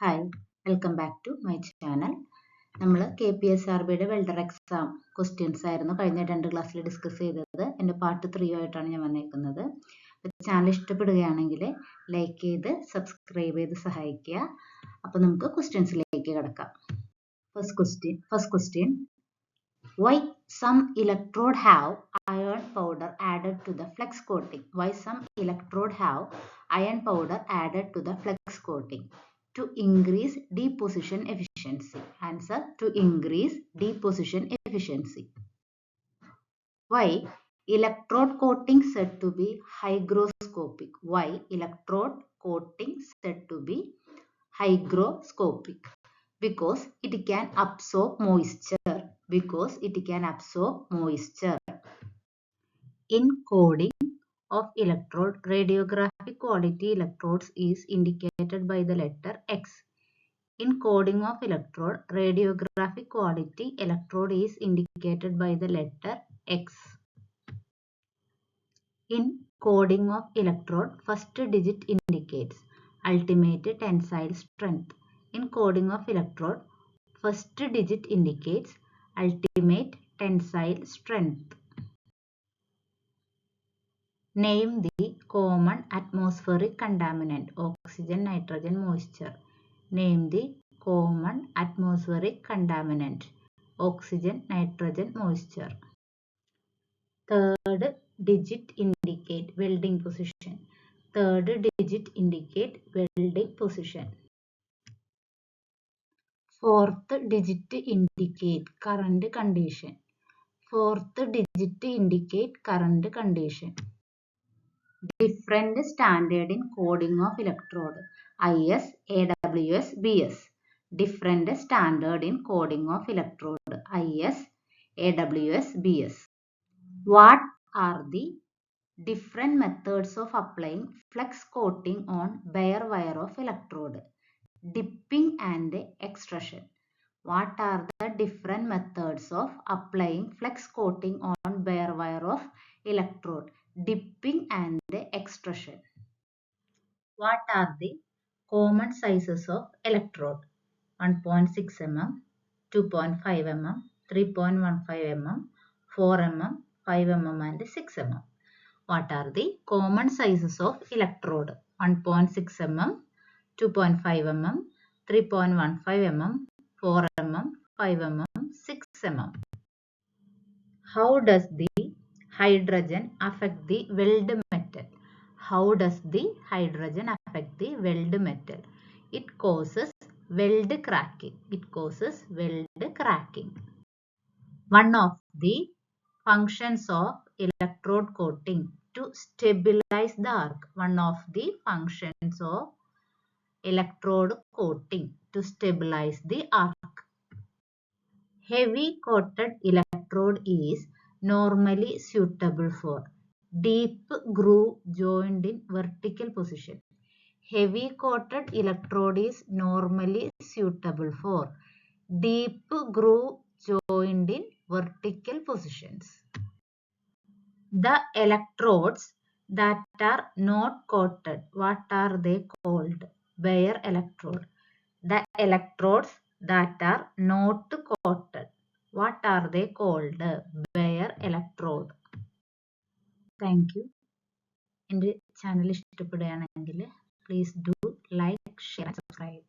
Hi welcome back to my channel. നമ്മൾ KPSRBയുടെ welder exam questions ആയിരുന്നു കഴിഞ്ഞ 2 ക്ലാസ്സിൽ ഡിസ്കസ് ചെയ്തത്. എൻ്റെ പാർട്ട് 3 ആയിട്ടാണ് ഞാൻ വന്നേക്കുന്നത്. ചാനൽ ഇഷ്ടപ്പെടുകയാണെങ്കിൽ ലൈക്ക് ചെയ്ത് സബ്സ്ക്രൈബ് ചെയ്ത് സഹായിക്കുക. അപ്പോൾ നമുക്ക് ക്വസ്റ്റ്യൻസിലേക്ക് കിടക്കാം. First question Why some electrode have iron powder added to the flex coating? Why some electrode have iron powder added to the flex coating? To increase deposition efficiency. Answer: to increase deposition efficiency. Why electrode coating said to be hygroscopic? Why electrode coating said to be hygroscopic? Because it can absorb moisture. Because it can absorb moisture. In coding of electrode, radiographic quality electrodes is indicated by the letter X. In coding of electrode, radiographic quality electrode is indicated by the letter X. In coding of electrode, first digit indicates ultimate tensile strength. In coding of electrode, first digit indicates ultimate tensile strength. Name the common atmospheric contaminant: oxygen, nitrogen, moisture. Name the common atmospheric contaminant: oxygen, nitrogen, moisture. Third digit indicate welding position. Third digit indicate welding position. Fourth digit indicate current condition. Fourth digit indicate current condition. Different standard in coding of electrode: IS, AWS, BS. Different standard in coding of electrode: IS, AWS, BS. What are the different methods of applying flex coating on bare wire of electrode? Dipping and extrusion. What are the different methods of applying flex coating on bare wire of electrode? Dipping and extrusion. What are the common sizes of electrode? 1.6 mm, 2.5 mm, 3.15 mm, 4 mm, 5 mm and 6 mm. What are the common sizes of electrode? 1.6 mm, 2.5 mm, 3.15 mm, 4 mm, 5 mm, 6 mm. How does the hydrogen affect the weld metal? How does the hydrogen affect the weld metal? It causes weld cracking. It causes weld cracking. One of the functions of electrode coating to stabilize the arc. One of the functions of electrode coating to stabilize the arc. Heavy coated electrode is normally suitable for deep groove joint in vertical position. Heavy coated electrode is normally suitable for deep groove joint in vertical positions. The electrodes that are not coated, what are they called? Bare electrode. The electrodes that are not coated, what are they called? Bare electrode. Thank you. എൻ്റെ channel ഇഷ്ടപ്പെടുകയാണെങ്കിൽ please do like, share and subscribe.